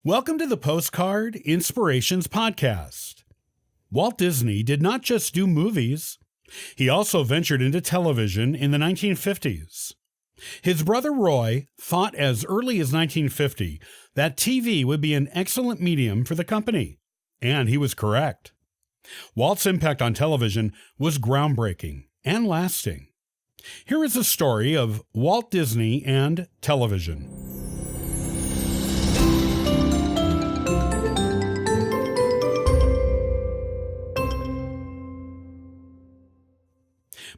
Welcome to the Postcard Inspirations Podcast. Walt Disney did not just do movies. He also ventured into television in the 1950s. His brother Roy thought as early as 1950 that TV would be an excellent medium for the company, and he was correct. Walt's impact on television was groundbreaking and lasting. Here is a story of Walt Disney and television.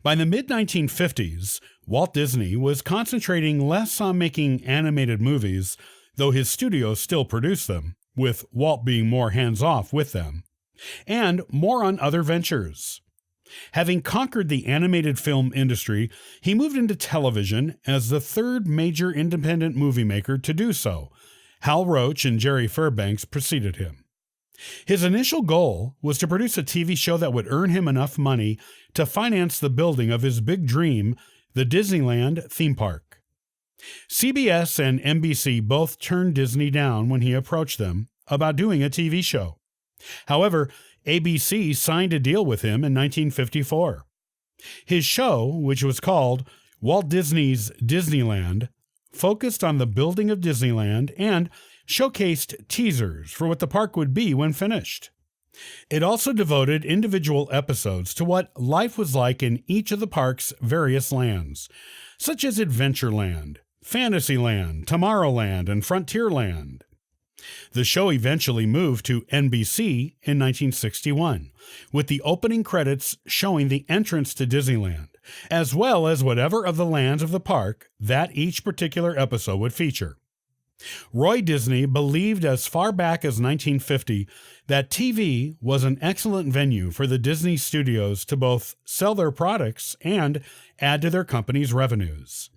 By the mid-1950s, Walt Disney was concentrating less on making animated movies, though his studios still produced them, with Walt being more hands-off with them, and more on other ventures. Having conquered the animated film industry, he moved into television as the third major independent movie maker to do so. Hal Roach and Jerry Fairbanks preceded him. His initial goal was to produce a TV show that would earn him enough money to finance the building of his big dream, the Disneyland theme park. CBS and NBC both turned Disney down when he approached them about doing a TV show. However, ABC signed a deal with him in 1954. His show, which was called Walt Disney's Disneyland, focused on the building of Disneyland and showcased teasers for what the park would be when finished. It also devoted individual episodes to what life was like in each of the park's various lands, such as Adventureland, Fantasyland, Tomorrowland, and Frontierland. The show eventually moved to NBC in 1961, with the opening credits showing the entrance to Disneyland, as well as whatever of the lands of the park that each particular episode would feature. Roy Disney believed as far back as 1950 that TV was an excellent venue for the Disney studios to both sell their products and add to their company's revenues.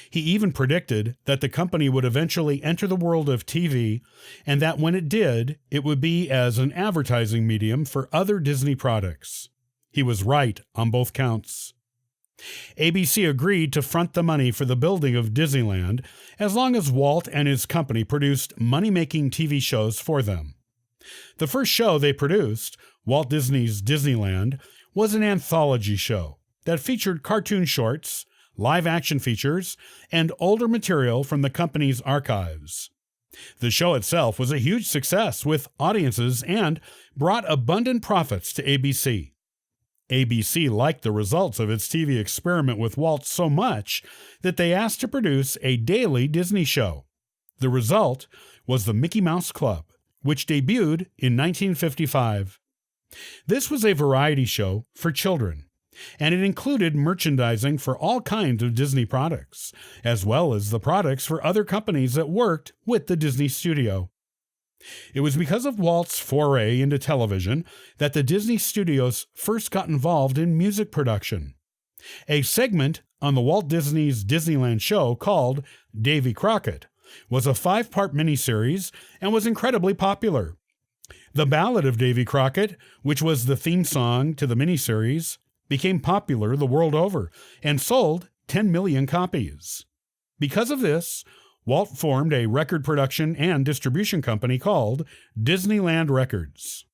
He even predicted that the company would eventually enter the world of TV, and that when it did, it would be as an advertising medium for other Disney products. He was right on both counts. ABC agreed to front the money for the building of Disneyland as long as Walt and his company produced money-making TV shows for them. The first show they produced, Walt Disney's Disneyland, was an anthology show that featured cartoon shorts, live-action features, and older material from the company's archives. The show itself was a huge success with audiences and brought abundant profits to ABC. ABC liked the results of its TV experiment with Walt so much that they asked to produce a daily Disney show. The result was the Mickey Mouse Club, which debuted in 1955. This was a variety show for children, and it included merchandising for all kinds of Disney products, as well as the products for other companies that worked with the Disney studio. It was because of Walt's foray into television that the Disney studios first got involved in music production. A segment on the Walt Disney's Disneyland show called Davy Crockett was a 5-part miniseries and was incredibly popular. The Ballad of Davy Crockett, which was the theme song to the miniseries, became popular the world over and sold 10 million copies. Because of this, Walt formed a record production and distribution company called Disneyland Records.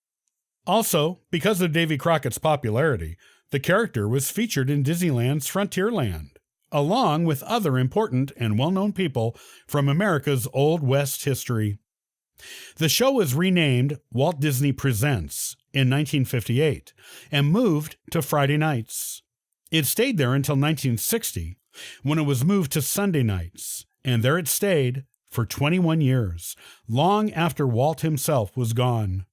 Also, because of Davy Crockett's popularity, the character was featured in Disneyland's Frontierland, along with other important and well-known people from America's Old West history. The show was renamed Walt Disney Presents in 1958 and moved to Friday nights. It stayed there until 1960, when it was moved to Sunday nights, and there it stayed for 21 years, long after Walt himself was gone.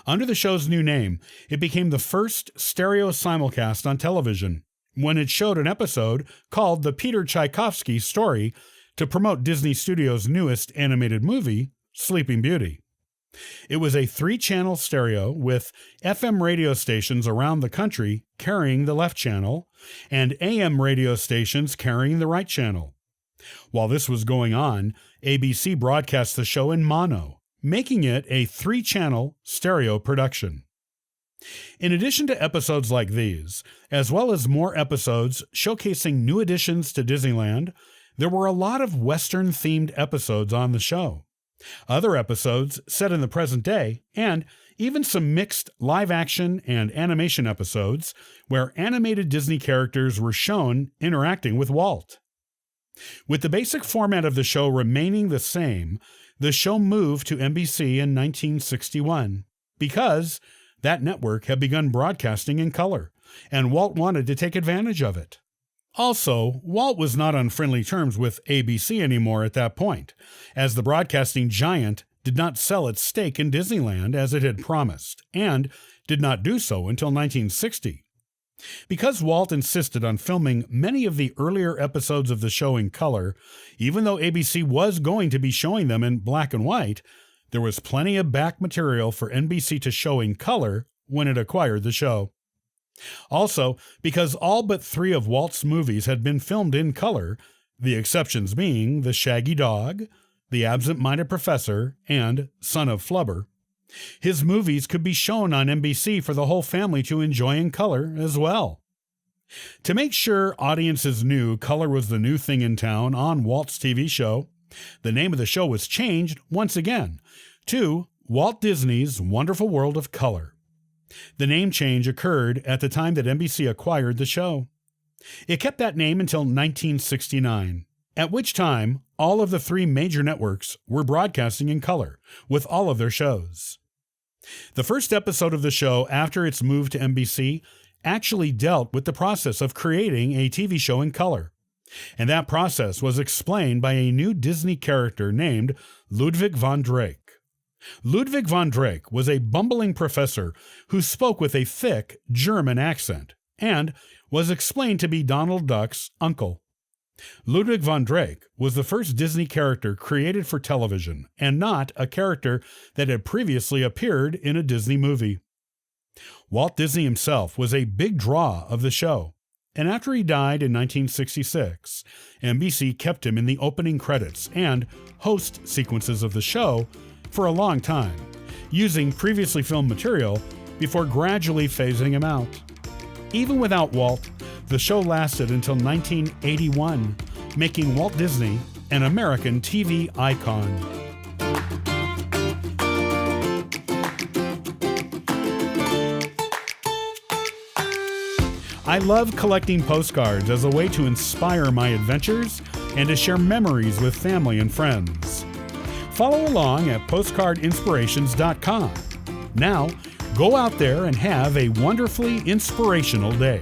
Under the show's new name, it became the first stereo simulcast on television, when it showed an episode called The Peter Tchaikovsky Story to promote Disney Studios' newest animated movie, Sleeping Beauty. It was a 3-channel stereo with FM radio stations around the country carrying the left channel and AM radio stations carrying the right channel. While this was going on, ABC broadcast the show in mono, making it a 3-channel stereo production. In addition to episodes like these, as well as more episodes showcasing new additions to Disneyland, there were a lot of Western-themed episodes on the show. Other episodes set in the present day, and even some mixed live-action and animation episodes where animated Disney characters were shown interacting with Walt. With the basic format of the show remaining the same, the show moved to NBC in 1961 because that network had begun broadcasting in color, and Walt wanted to take advantage of it. Also, Walt was not on friendly terms with ABC anymore at that point, as the broadcasting giant did not sell its stake in Disneyland as it had promised, and did not do so until 1960. Because Walt insisted on filming many of the earlier episodes of the show in color, even though ABC was going to be showing them in black and white, there was plenty of back material for NBC to show in color when it acquired the show. Also, because all but 3 of Walt's movies had been filmed in color, the exceptions being The Shaggy Dog, The Absent-Minded Professor, and Son of Flubber, his movies could be shown on NBC for the whole family to enjoy in color as well. To make sure audiences knew color was the new thing in town on Walt's TV show, the name of the show was changed once again to Walt Disney's Wonderful World of Color. The name change occurred at the time that NBC acquired the show. It kept that name until 1969, at which time all of the 3 major networks were broadcasting in color with all of their shows. The first episode of the show after its move to NBC actually dealt with the process of creating a TV show in color, and that process was explained by a new Disney character named Ludwig von Drake. Ludwig von Drake was a bumbling professor who spoke with a thick German accent and was explained to be Donald Duck's uncle. Ludwig von Drake was the first Disney character created for television and not a character that had previously appeared in a Disney movie. Walt Disney himself was a big draw of the show, and after he died in 1966, NBC kept him in the opening credits and host sequences of the show for a long time, using previously filmed material before gradually phasing him out. Even without Walt, the show lasted until 1981, making Walt Disney an American TV icon. I love collecting postcards as a way to inspire my adventures and to share memories with family and friends. Follow along at postcardinspirations.com. Now, go out there and have a wonderfully inspirational day.